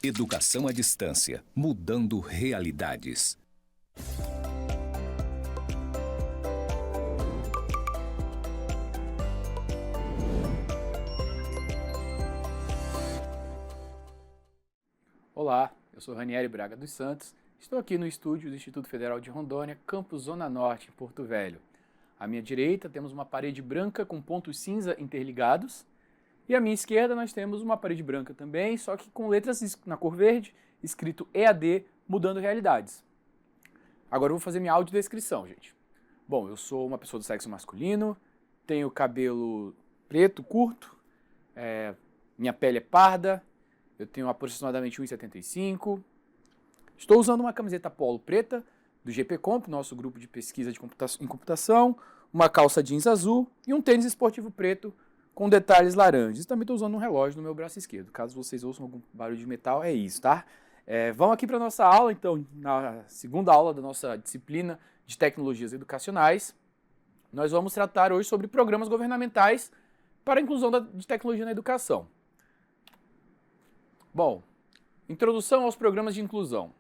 Educação à distância, mudando realidades. Olá, eu sou Ranieri Braga dos Santos, estou aqui no estúdio do Instituto Federal de Rondônia, campus Zona Norte, em Porto Velho. À minha direita temos uma parede branca com pontos cinza interligados, e à minha esquerda nós temos uma parede branca também, só que com letras na cor verde, escrito EAD, mudando realidades. Agora eu vou fazer minha audiodescrição, gente. Bom, eu sou uma pessoa do sexo masculino, tenho cabelo preto, curto, minha pele é parda, eu tenho aproximadamente 1,75. Estou usando uma camiseta polo preta do GPComp, nosso grupo de pesquisa em computação, uma calça jeans azul e um tênis esportivo preto com detalhes laranjas. Também estou usando um relógio no meu braço esquerdo. Caso vocês ouçam algum barulho de metal, é isso, tá? Vamos aqui para a nossa aula, então, na segunda aula da nossa disciplina de tecnologias educacionais. Nós vamos tratar hoje sobre programas governamentais para a inclusão de tecnologia na educação. Bom, introdução aos programas de inclusão.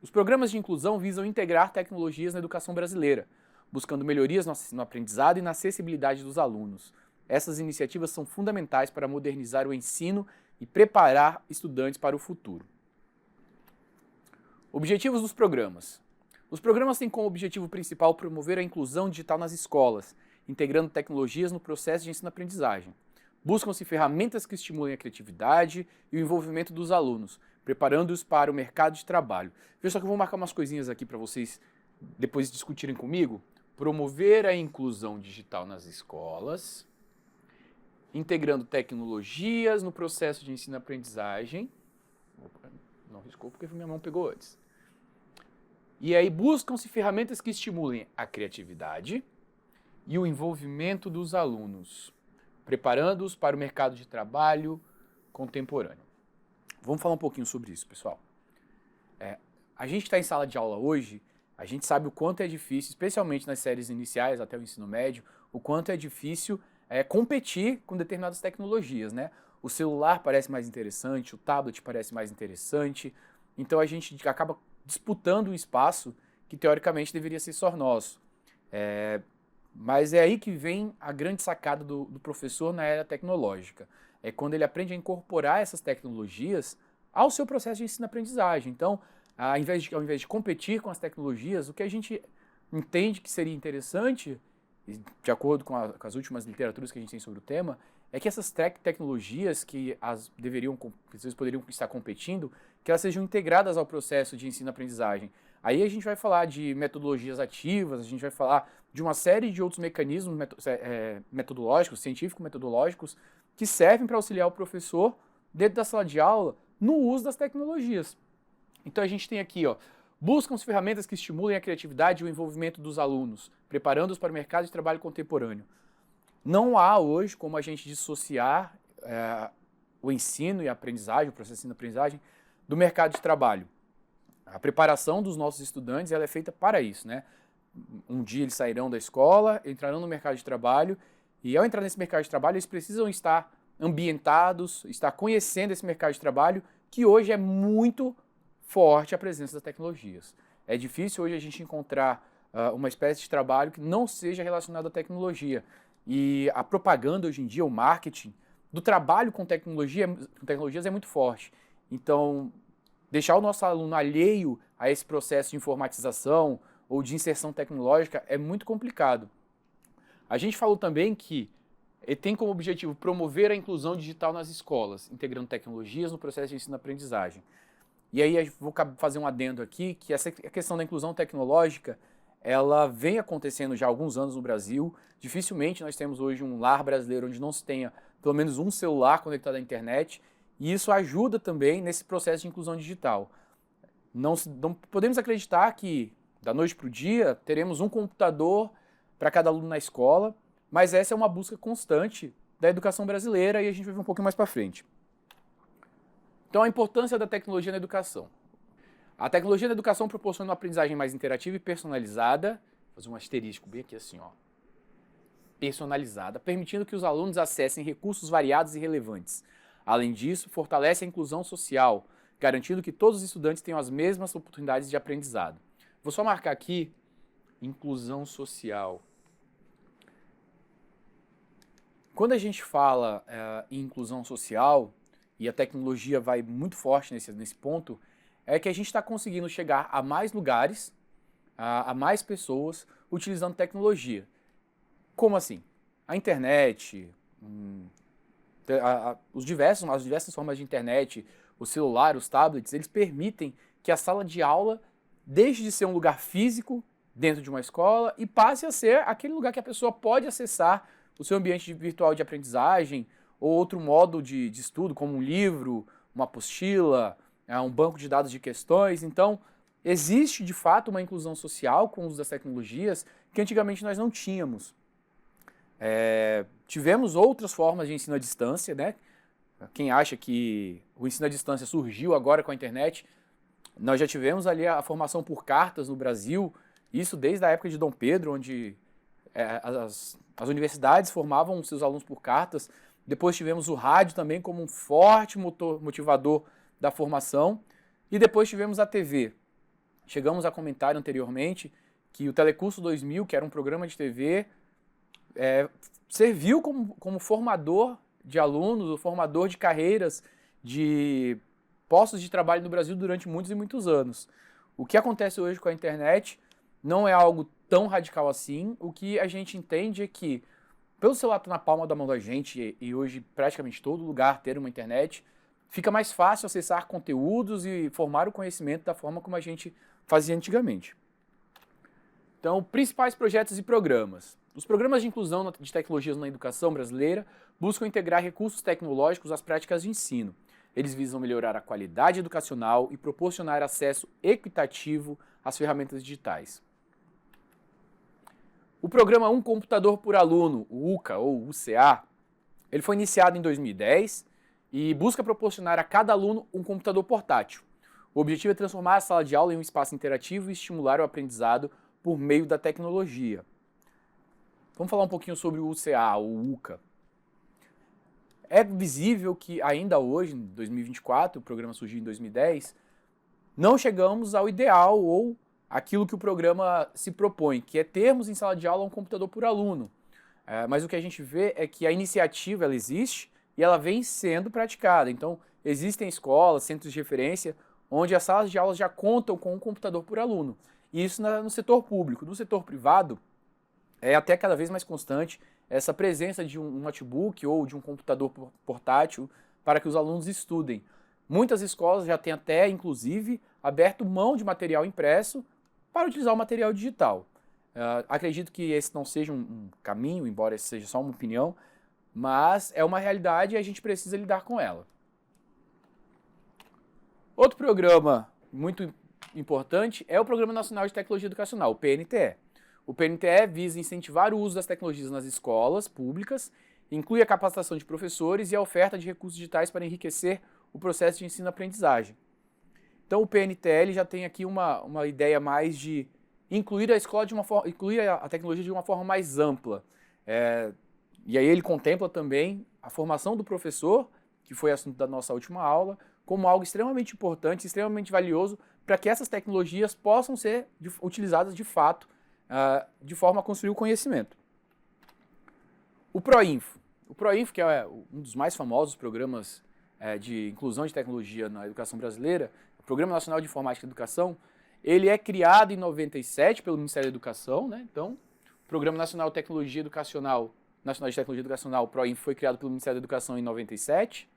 Os programas de inclusão visam integrar tecnologias na educação brasileira, buscando melhorias no aprendizado e na acessibilidade dos alunos. Essas iniciativas são fundamentais para modernizar o ensino e preparar estudantes para o futuro. Objetivos dos programas. Os programas têm como objetivo principal promover a inclusão digital nas escolas, integrando tecnologias no processo de ensino-aprendizagem. Buscam-se ferramentas que estimulem a criatividade e o envolvimento dos alunos, preparando-os para o mercado de trabalho. Veja só que eu vou marcar umas coisinhas aqui para vocês depois discutirem comigo. Promover a inclusão digital nas escolas, integrando tecnologias no processo de ensino-aprendizagem. Não riscou porque minha mão pegou antes. E aí buscam-se ferramentas que estimulem a criatividade e o envolvimento dos alunos, preparando-os para o mercado de trabalho contemporâneo. Vamos falar um pouquinho sobre isso, pessoal. A gente está em sala de aula hoje, a gente sabe o quanto é difícil, especialmente nas séries iniciais até o ensino médio, o quanto é difícil competir com determinadas tecnologias, né? O celular parece mais interessante, o tablet parece mais interessante, então a gente acaba disputando um espaço que teoricamente deveria ser só nosso. Mas é aí que vem a grande sacada do professor na era tecnológica. É quando ele aprende a incorporar essas tecnologias ao seu processo de ensino-aprendizagem. Então, ao invés de competir com as tecnologias, o que a gente entende que seria interessante, de acordo com as últimas literaturas que a gente tem sobre o tema, é que essas tecnologias que vocês poderiam estar competindo, que elas sejam integradas ao processo de ensino-aprendizagem. Aí a gente vai falar de metodologias ativas, a gente vai falar de uma série de outros mecanismos metodológicos, científico-metodológicos, que servem para auxiliar o professor dentro da sala de aula no uso das tecnologias. Então a gente tem aqui, buscam-se ferramentas que estimulem a criatividade e o envolvimento dos alunos, preparando-os para o mercado de trabalho contemporâneo. Não há hoje como a gente dissociar o ensino e a aprendizagem, o processo de ensino-aprendizagem, do mercado de trabalho. A preparação dos nossos estudantes ela é feita para isso, né? Um dia eles sairão da escola, entrarão no mercado de trabalho, e ao entrar nesse mercado de trabalho, eles precisam estar ambientados, estar conhecendo esse mercado de trabalho, que hoje é muito forte a presença das tecnologias. É difícil hoje a gente encontrar uma espécie de trabalho que não seja relacionado à tecnologia. E a propaganda hoje em dia, o marketing do trabalho com tecnologias é muito forte. Então, deixar o nosso aluno alheio a esse processo de informatização ou de inserção tecnológica é muito complicado. A gente falou também que ele tem como objetivo promover a inclusão digital nas escolas, integrando tecnologias no processo de ensino-aprendizagem. E aí eu vou fazer um adendo aqui, que essa questão da inclusão tecnológica, ela vem acontecendo já há alguns anos no Brasil. Dificilmente nós temos hoje um lar brasileiro onde não se tenha pelo menos um celular conectado à internet, e isso ajuda também nesse processo de inclusão digital. Não podemos acreditar que da noite para o dia teremos um computador para cada aluno na escola, mas essa é uma busca constante da educação brasileira e a gente vai ver um pouquinho mais para frente. Então, a importância da tecnologia na educação. A tecnologia na educação proporciona uma aprendizagem mais interativa e personalizada, vou fazer um asterisco bem aqui assim, personalizada, permitindo que os alunos acessem recursos variados e relevantes. Além disso, fortalece a inclusão social, garantindo que todos os estudantes tenham as mesmas oportunidades de aprendizado. Vou só marcar aqui, inclusão social. Quando a gente fala em inclusão social, e a tecnologia vai muito forte nesse ponto, é que a gente está conseguindo chegar a mais lugares, a mais pessoas, utilizando tecnologia. Como assim? A internet, as diversas formas de internet, o celular, os tablets, eles permitem que a sala de aula deixe de ser um lugar físico dentro de uma escola e passe a ser aquele lugar que a pessoa pode acessar o seu ambiente virtual de aprendizagem ou outro modo de estudo, como um livro, uma apostila, um banco de dados de questões. Então, existe de fato uma inclusão social com o uso das tecnologias que antigamente nós não tínhamos. Tivemos outras formas de ensino à distância, né? Quem acha que o ensino à distância surgiu agora com a internet, nós já tivemos ali a formação por cartas no Brasil, isso desde a época de Dom Pedro, onde as universidades formavam seus alunos por cartas. Depois tivemos o rádio também como um forte motivador da formação. E depois tivemos a TV. Chegamos a comentar anteriormente que o Telecurso 2000, que era um programa de TV, serviu como formador de alunos, formador de carreiras, de postos de trabalho no Brasil durante muitos e muitos anos. O que acontece hoje com a internet não é algo tão radical assim. O que a gente entende é que, pelo celular estar na palma da mão da gente e hoje praticamente todo lugar ter uma internet, fica mais fácil acessar conteúdos e formar o conhecimento da forma como a gente fazia antigamente. Então, principais projetos e programas. Os programas de inclusão de tecnologias na educação brasileira buscam integrar recursos tecnológicos às práticas de ensino. Eles visam melhorar a qualidade educacional e proporcionar acesso equitativo às ferramentas digitais. O programa Um Computador por Aluno, o UCA ou UCA, ele foi iniciado em 2010 e busca proporcionar a cada aluno um computador portátil. O objetivo é transformar a sala de aula em um espaço interativo e estimular o aprendizado por meio da tecnologia. Vamos falar um pouquinho sobre o UCA, o UCA. É visível que ainda hoje, em 2024, o programa surgiu em 2010, não chegamos ao ideal ou aquilo que o programa se propõe, que é termos em sala de aula um computador por aluno. Mas o que a gente vê é que a iniciativa ela existe e ela vem sendo praticada. Então, existem escolas, centros de referência, onde as salas de aula já contam com um computador por aluno. E isso no setor público. No setor privado, é até cada vez mais constante essa presença de um notebook ou de um computador portátil para que os alunos estudem. Muitas escolas já têm até, inclusive, aberto mão de material impresso para utilizar o material digital. Acredito que esse não seja um caminho, embora esse seja só uma opinião, mas é uma realidade e a gente precisa lidar com ela. Outro programa muito importante é o Programa Nacional de Tecnologia Educacional, o PNTE. O PNTE visa incentivar o uso das tecnologias nas escolas públicas, inclui a capacitação de professores e a oferta de recursos digitais para enriquecer o processo de ensino-aprendizagem. Então o PNTE já tem aqui uma ideia mais de incluir a escola incluir a tecnologia de uma forma mais ampla. E aí ele contempla também a formação do professor, que foi assunto da nossa última aula, como algo extremamente importante, extremamente valioso, para que essas tecnologias possam ser utilizadas de fato, de forma a construir o conhecimento. O PROINFO. O PROINFO, que é um dos mais famosos programas de inclusão de tecnologia na educação brasileira, o Programa Nacional de Informática e Educação, ele é criado em 97 pelo Ministério da Educação, né? Então, o Programa Nacional de Tecnologia Educacional, o PROINFO, foi criado pelo Ministério da Educação em 97,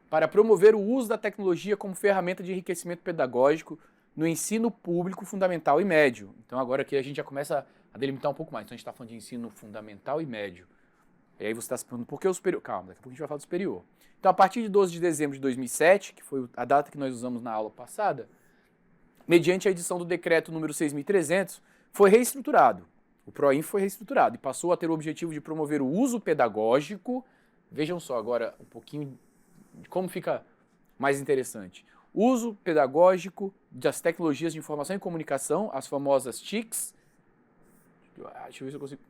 para promover o uso da tecnologia como ferramenta de enriquecimento pedagógico no ensino público fundamental e médio. Então agora aqui a gente já começa a delimitar um pouco mais. Então a gente está falando de ensino fundamental e médio. E aí você está se perguntando por que o superior? Calma, daqui a pouco a gente vai falar do superior. Então a partir de 12 de dezembro de 2007, que foi a data que nós usamos na aula passada, mediante a edição do decreto número 6.300, foi reestruturado. O PROINFO foi reestruturado e passou a ter o objetivo de promover o uso pedagógico. Vejam só agora um pouquinho de como fica mais interessante. Uso pedagógico das tecnologias de informação e comunicação, as famosas TICs. Deixa eu ver se eu consigo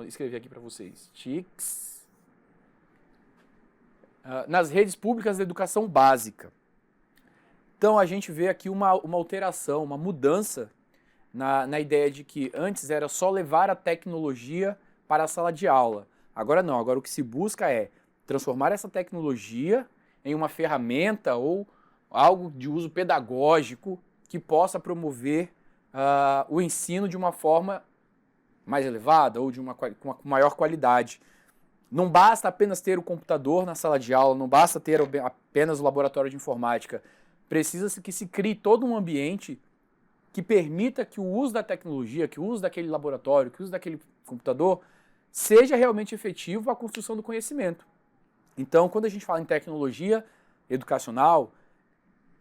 escrever aqui para vocês. TICs. Nas redes públicas de educação básica. Então a gente vê aqui uma alteração, uma mudança na ideia de que antes era só levar a tecnologia para a sala de aula. Agora não, agora o que se busca é transformar essa tecnologia em uma ferramenta ou algo de uso pedagógico que possa promover o ensino de uma forma mais elevada ou com uma maior qualidade. Não basta apenas ter o computador na sala de aula, não basta ter apenas o laboratório de informática. Precisa-se que se crie todo um ambiente que permita que o uso da tecnologia, que o uso daquele laboratório, que o uso daquele computador seja realmente efetivo à construção do conhecimento. Então, quando a gente fala em tecnologia educacional,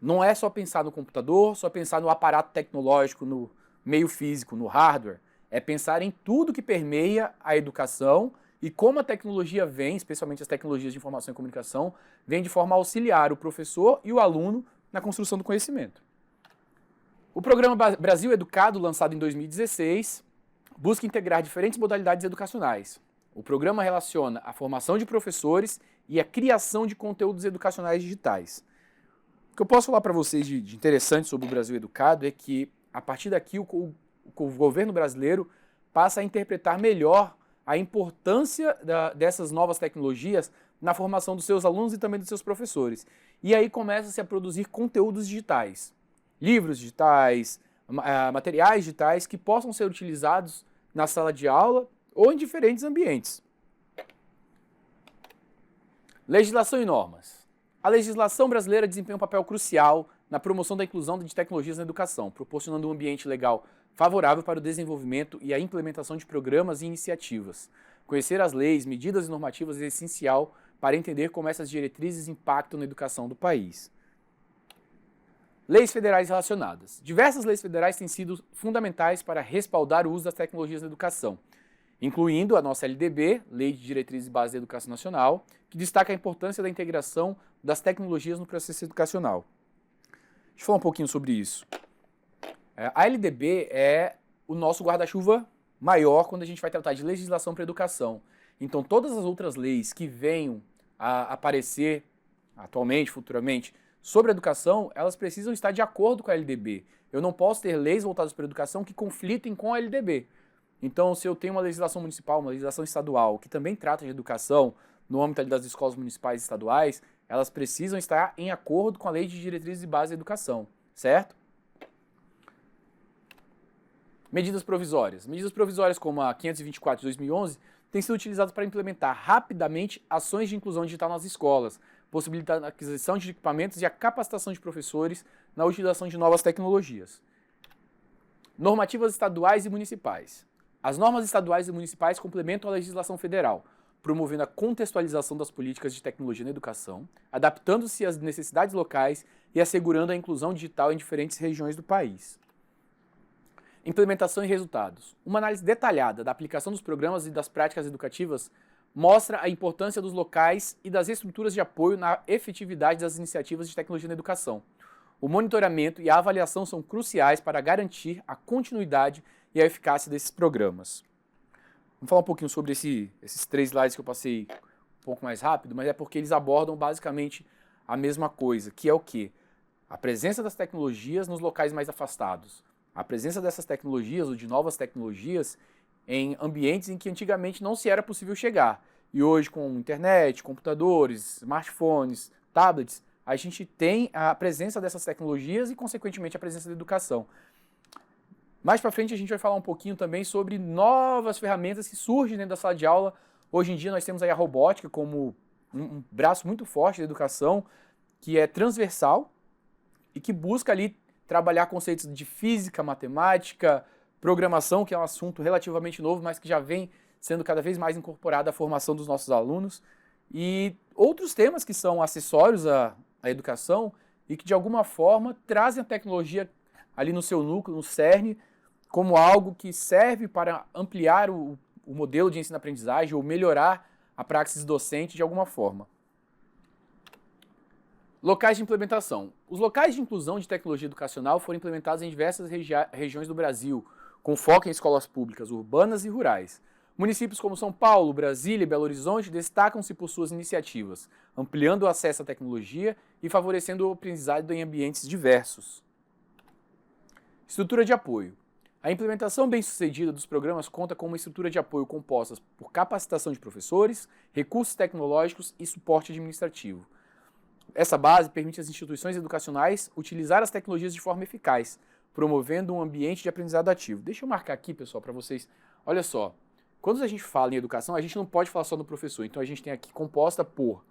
não é só pensar no computador, só pensar no aparato tecnológico, no meio físico, no hardware. É pensar em tudo que permeia a educação e como a tecnologia vem, especialmente as tecnologias de informação e comunicação, vem de forma a auxiliar o professor e o aluno na construção do conhecimento. O programa Brasil Educado, lançado em 2016, busca integrar diferentes modalidades educacionais. O programa relaciona a formação de professores e a criação de conteúdos educacionais digitais. O que eu posso falar para vocês de interessante sobre o Brasil Educado é que, a partir daqui, o governo brasileiro passa a interpretar melhor a importância dessas novas tecnologias na formação dos seus alunos e também dos seus professores. E aí começa-se a produzir conteúdos digitais, livros digitais, materiais digitais que possam ser utilizados na sala de aula ou em diferentes ambientes. Legislação e normas. A legislação brasileira desempenha um papel crucial na promoção da inclusão de tecnologias na educação, proporcionando um ambiente legal favorável para o desenvolvimento e a implementação de programas e iniciativas. Conhecer as leis, medidas e normativas é essencial para entender como essas diretrizes impactam na educação do país. Leis federais relacionadas. Diversas leis federais têm sido fundamentais para respaldar o uso das tecnologias na educação, incluindo a nossa LDB, Lei de Diretrizes e Bases da Educação Nacional, que destaca a importância da integração das tecnologias no processo educacional. Deixa eu falar um pouquinho sobre isso. A LDB é o nosso guarda-chuva maior quando a gente vai tratar de legislação para a educação. Então, todas as outras leis que venham a aparecer atualmente, futuramente, sobre a educação, elas precisam estar de acordo com a LDB. Eu não posso ter leis voltadas para a educação que conflitem com a LDB. Então, se eu tenho uma legislação municipal, uma legislação estadual, que também trata de educação no âmbito das escolas municipais e estaduais, elas precisam estar em acordo com a Lei de Diretrizes e Bases da Educação, certo? Medidas provisórias. Medidas provisórias como a 524 de 2011 têm sido utilizadas para implementar rapidamente ações de inclusão digital nas escolas, possibilitando a aquisição de equipamentos e a capacitação de professores na utilização de novas tecnologias. Normativas estaduais e municipais. As normas estaduais e municipais complementam a legislação federal, promovendo a contextualização das políticas de tecnologia na educação, adaptando-se às necessidades locais e assegurando a inclusão digital em diferentes regiões do país. Implementação e resultados. Uma análise detalhada da aplicação dos programas e das práticas educativas mostra a importância dos locais e das estruturas de apoio na efetividade das iniciativas de tecnologia na educação. O monitoramento e a avaliação são cruciais para garantir a continuidade e a eficácia desses programas. Vamos falar um pouquinho sobre esses 3 slides que eu passei um pouco mais rápido, mas é porque eles abordam basicamente a mesma coisa, que é o quê? A presença das tecnologias nos locais mais afastados. A presença dessas tecnologias ou de novas tecnologias em ambientes em que antigamente não se era possível chegar. E hoje, com internet, computadores, smartphones, tablets, a gente tem a presença dessas tecnologias e, consequentemente, a presença da educação. Mais para frente, a gente vai falar um pouquinho também sobre novas ferramentas que surgem dentro da sala de aula. Hoje em dia, nós temos aí a robótica como um braço muito forte da educação, que é transversal e que busca ali trabalhar conceitos de física, matemática, programação, que é um assunto relativamente novo, mas que já vem sendo cada vez mais incorporado à formação dos nossos alunos, e outros temas que são acessórios à educação e que de alguma forma trazem a tecnologia ali no seu núcleo, no cerne, como algo que serve para ampliar o modelo de ensino-aprendizagem ou melhorar a praxis docente de alguma forma. Locais de implementação. Os locais de inclusão de tecnologia educacional foram implementados em diversas regiões do Brasil, com foco em escolas públicas urbanas e rurais. Municípios como São Paulo, Brasília e Belo Horizonte destacam-se por suas iniciativas, ampliando o acesso à tecnologia e favorecendo o aprendizado em ambientes diversos. Estrutura de apoio. A implementação bem-sucedida dos programas conta com uma estrutura de apoio composta por capacitação de professores, recursos tecnológicos e suporte administrativo. Essa base permite às instituições educacionais utilizar as tecnologias de forma eficaz, promovendo um ambiente de aprendizado ativo. Deixa eu marcar aqui, pessoal, para vocês. Olha só, quando a gente fala em educação, a gente não pode falar só do professor. Então a gente tem aqui composta por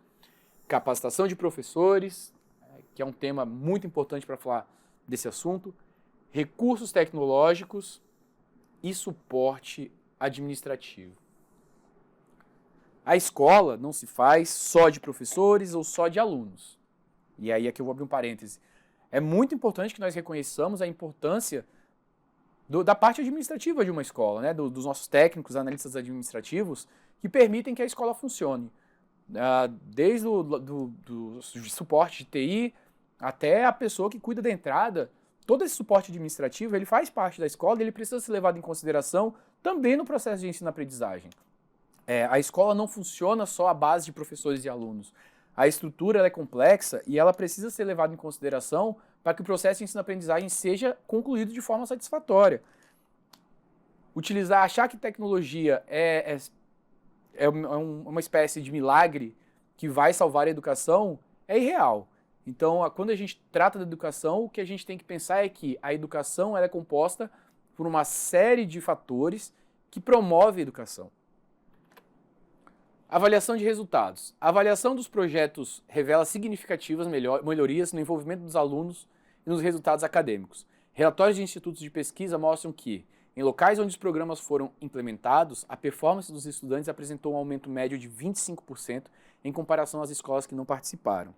capacitação de professores, que é um tema muito importante para falar desse assunto, recursos tecnológicos e suporte administrativo. A escola não se faz só de professores ou só de alunos. E aí aqui eu vou abrir um parêntese. É muito importante que nós reconheçamos a importância da parte administrativa de uma escola, né? Dos nossos técnicos, analistas administrativos, que permitem que a escola funcione. Desde do suporte de TI até a pessoa que cuida da entrada, todo esse suporte administrativo ele faz parte da escola e ele precisa ser levado em consideração também no processo de ensino-aprendizagem. A escola não funciona só à base de professores e alunos. A estrutura ela é complexa e ela precisa ser levada em consideração para que o processo de ensino-aprendizagem seja concluído de forma satisfatória. Achar que tecnologia é uma espécie de milagre que vai salvar a educação é irreal. Então, quando a gente trata da educação, o que a gente tem que pensar é que a educação ela é composta por uma série de fatores que promove a educação. Avaliação de resultados. A avaliação dos projetos revela significativas melhorias no envolvimento dos alunos e nos resultados acadêmicos. Relatórios de institutos de pesquisa mostram que, em locais onde os programas foram implementados, a performance dos estudantes apresentou um aumento médio de 25% em comparação às escolas que não participaram.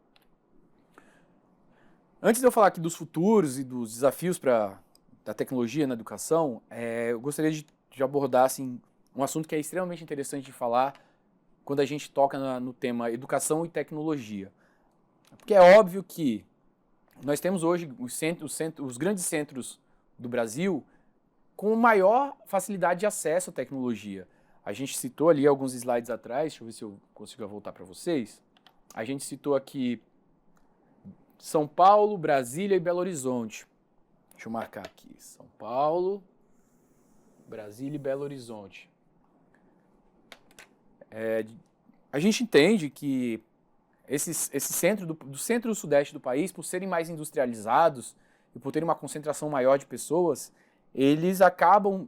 Antes de eu falar aqui dos futuros e dos desafios da tecnologia na educação, eu gostaria de abordar assim, um assunto que é extremamente interessante de falar quando a gente toca no tema educação e tecnologia. Porque é óbvio que nós temos hoje os grandes centros do Brasil com maior facilidade de acesso à tecnologia. A gente citou ali alguns slides atrás, deixa eu ver se eu consigo voltar para vocês. A gente citou aqui São Paulo, Brasília e Belo Horizonte. Deixa eu marcar aqui. São Paulo, Brasília e Belo Horizonte. A gente entende que esse centro do centro e do sudeste do país, por serem mais industrializados e por terem uma concentração maior de pessoas, eles acabam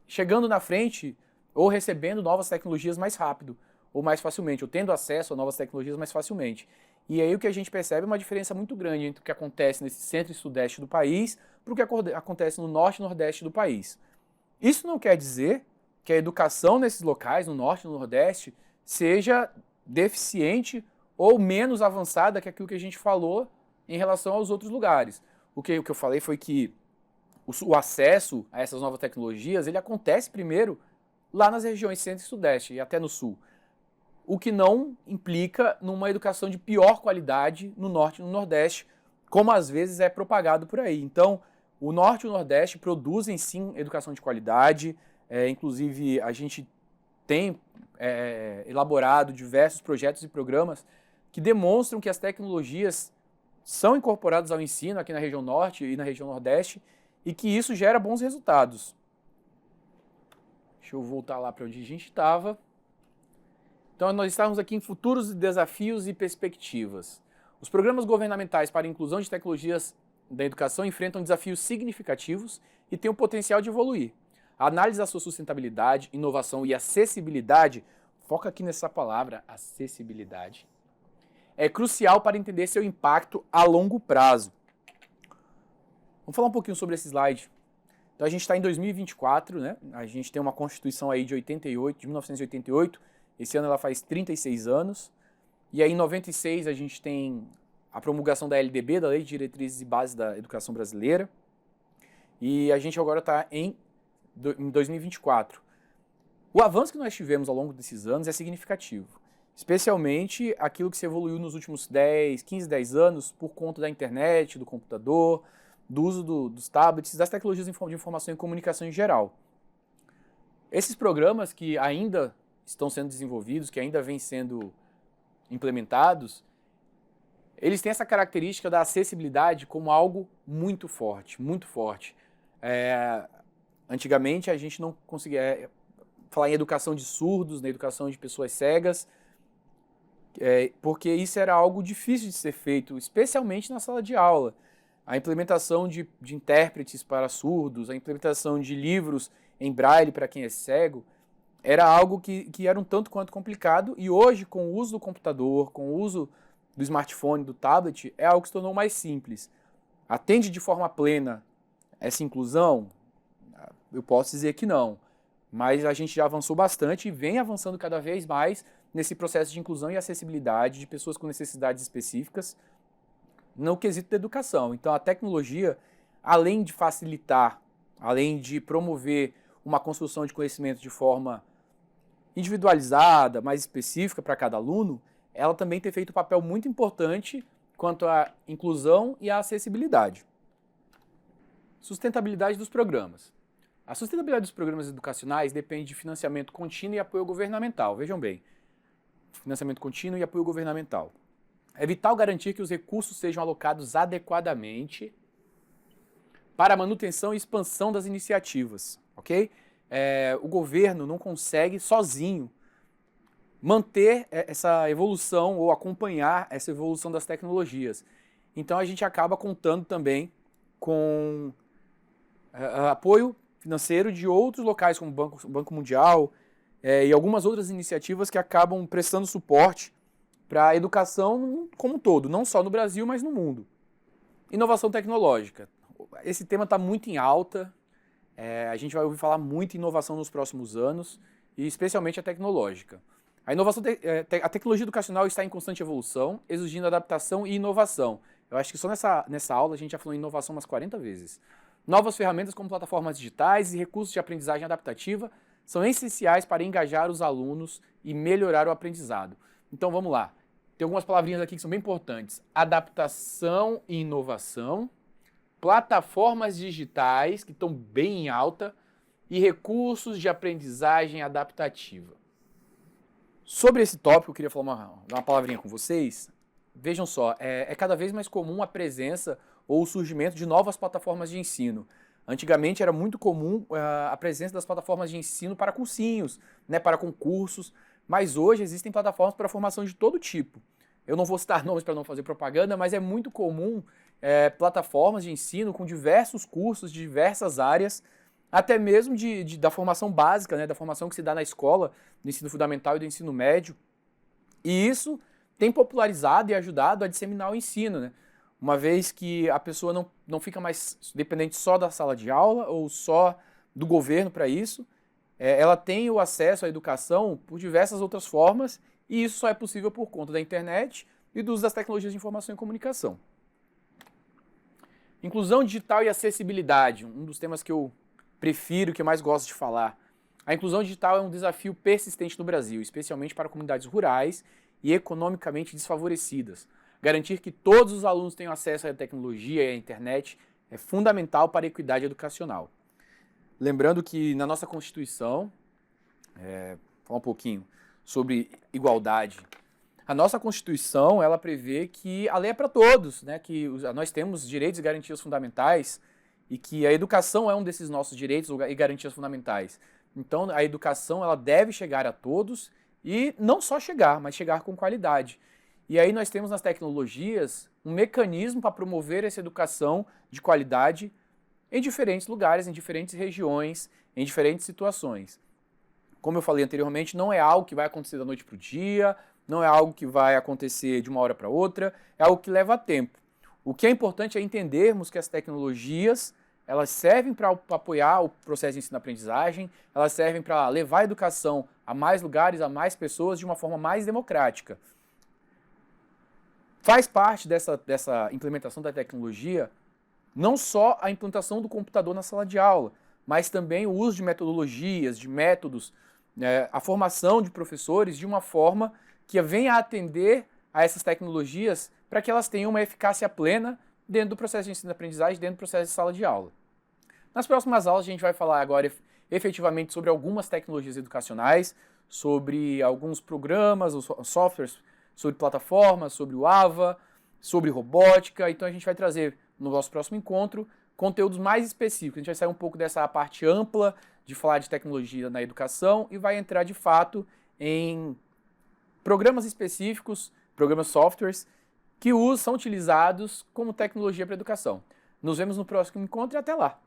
chegando na frente ou recebendo novas tecnologias mais rápido, ou mais facilmente, ou tendo acesso a novas tecnologias mais facilmente. E aí o que a gente percebe é uma diferença muito grande entre o que acontece nesse centro e sudeste do país para o que acontece no norte e nordeste do país. Isso não quer dizer que a educação nesses locais, no norte e no nordeste, seja deficiente ou menos avançada que aquilo que a gente falou em relação aos outros lugares. O que eu falei foi que o acesso a essas novas tecnologias, ele acontece primeiro lá nas regiões centro e sudeste e até no sul. O que não implica numa educação de pior qualidade no norte e no nordeste, como às vezes é propagado por aí. Então, o norte e o nordeste produzem sim educação de qualidade, inclusive a gente tem elaborado diversos projetos e programas que demonstram que as tecnologias são incorporadas ao ensino aqui na região norte e na região nordeste e que isso gera bons resultados. Deixa eu voltar lá para onde a gente estava. Então, nós estamos aqui em futuros desafios e perspectivas. Os programas governamentais para a inclusão de tecnologias da educação enfrentam desafios significativos e têm o potencial de evoluir. A análise da sua sustentabilidade, inovação e acessibilidade, foca aqui nessa palavra, acessibilidade, é crucial para entender seu impacto a longo prazo. Vamos falar um pouquinho sobre esse slide. Então, a gente está em 2024, né? A gente tem uma Constituição aí de 1988, esse ano ela faz 36 anos, e aí em 96 a gente tem a promulgação da LDB, da Lei de Diretrizes e Bases da Educação Brasileira, e a gente agora está em 2024. O avanço que nós tivemos ao longo desses anos é significativo, especialmente aquilo que se evoluiu nos últimos 10 anos por conta da internet, do computador, do uso dos tablets, das tecnologias de informação e comunicação em geral. Esses programas que ainda estão sendo desenvolvidos, que ainda vêm sendo implementados, eles têm essa característica da acessibilidade como algo muito forte, muito forte. Antigamente a gente não conseguia falar em educação de surdos, na educação de pessoas cegas, porque isso era algo difícil de ser feito, especialmente na sala de aula. A implementação de intérpretes para surdos, a implementação de livros em braille para quem é cego, era algo que era um tanto quanto complicado, e hoje, com o uso do computador, com o uso do smartphone, do tablet, é algo que se tornou mais simples. Atende de forma plena essa inclusão? Eu posso dizer que não, mas a gente já avançou bastante e vem avançando cada vez mais nesse processo de inclusão e acessibilidade de pessoas com necessidades específicas no quesito da educação. Então a tecnologia, além de facilitar, além de promover uma construção de conhecimento de forma individualizada, mais específica para cada aluno, ela também tem feito um papel muito importante quanto à inclusão e à acessibilidade. Sustentabilidade dos programas. A sustentabilidade dos programas educacionais depende de financiamento contínuo e apoio governamental. Vejam bem, financiamento contínuo e apoio governamental. É vital garantir que os recursos sejam alocados adequadamente para a manutenção e expansão das iniciativas, ok? O governo não consegue sozinho manter essa evolução ou acompanhar essa evolução das tecnologias. Então a gente acaba contando também com apoio financeiro de outros locais, como o Banco Mundial e algumas outras iniciativas que acabam prestando suporte para a educação como um todo, não só no Brasil, mas no mundo. Inovação tecnológica. Esse tema está muito em alta, a gente vai ouvir falar muito em inovação nos próximos anos, e especialmente a tecnológica. A tecnologia educacional está em constante evolução, exigindo adaptação e inovação. Eu acho que só nessa aula a gente já falou em inovação umas 40 vezes. Novas ferramentas como plataformas digitais e recursos de aprendizagem adaptativa são essenciais para engajar os alunos e melhorar o aprendizado. Então vamos lá. Tem algumas palavrinhas aqui que são bem importantes. Adaptação e inovação, plataformas digitais, que estão bem em alta, e recursos de aprendizagem adaptativa. Sobre esse tópico, eu queria falar uma palavrinha com vocês. Vejam só, é cada vez mais comum a presença ou o surgimento de novas plataformas de ensino. Antigamente era muito comum a presença das plataformas de ensino para cursinhos, para concursos, mas hoje existem plataformas para formação de todo tipo. Eu não vou citar nomes para não fazer propaganda, mas é muito comum plataformas de ensino com diversos cursos de diversas áreas, até mesmo da formação básica, da formação que se dá na escola, do ensino fundamental e do ensino médio. E isso tem popularizado e ajudado a disseminar o ensino, uma vez que a pessoa não fica mais dependente só da sala de aula ou só do governo para isso. Ela tem o acesso à educação por diversas outras formas, e isso só é possível por conta da internet e do uso das tecnologias de informação e comunicação. Inclusão digital e acessibilidade, um dos temas que eu prefiro, que eu mais gosto de falar. A inclusão digital é um desafio persistente no Brasil, especialmente para comunidades rurais e economicamente desfavorecidas. Garantir que todos os alunos tenham acesso à tecnologia e à internet é fundamental para a equidade educacional. Lembrando que na nossa Constituição, falar um pouquinho sobre igualdade. A nossa Constituição, ela prevê que a lei é para todos, que nós temos direitos e garantias fundamentais e que a educação é um desses nossos direitos e garantias fundamentais. Então, a educação ela deve chegar a todos e não só chegar, mas chegar com qualidade. E aí nós temos nas tecnologias um mecanismo para promover essa educação de qualidade em diferentes lugares, em diferentes regiões, em diferentes situações. Como eu falei anteriormente, não é algo que vai acontecer da noite para o dia, não é algo que vai acontecer de uma hora para outra, é algo que leva tempo. O que é importante é entendermos que as tecnologias elas servem para apoiar o processo de ensino-aprendizagem, elas servem para levar a educação a mais lugares, a mais pessoas, de uma forma mais democrática. Faz parte dessa implementação da tecnologia não só a implantação do computador na sala de aula, mas também o uso de metodologias, de métodos, a formação de professores de uma forma que venha a atender a essas tecnologias para que elas tenham uma eficácia plena dentro do processo de ensino-aprendizagem, dentro do processo de sala de aula. Nas próximas aulas a gente vai falar agora efetivamente sobre algumas tecnologias educacionais, sobre alguns programas, os softwares, sobre plataformas, sobre o AVA, sobre robótica. Então a gente vai trazer no nosso próximo encontro conteúdos mais específicos. A gente vai sair um pouco dessa parte ampla de falar de tecnologia na educação e vai entrar de fato em programas específicos, programas softwares, que são utilizados como tecnologia para a educação. Nos vemos no próximo encontro e até lá!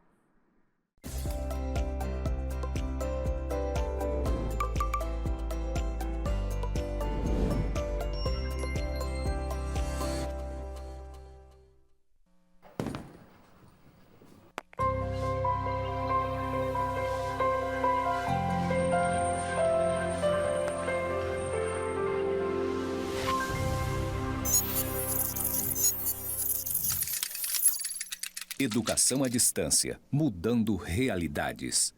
Educação à distância, mudando realidades.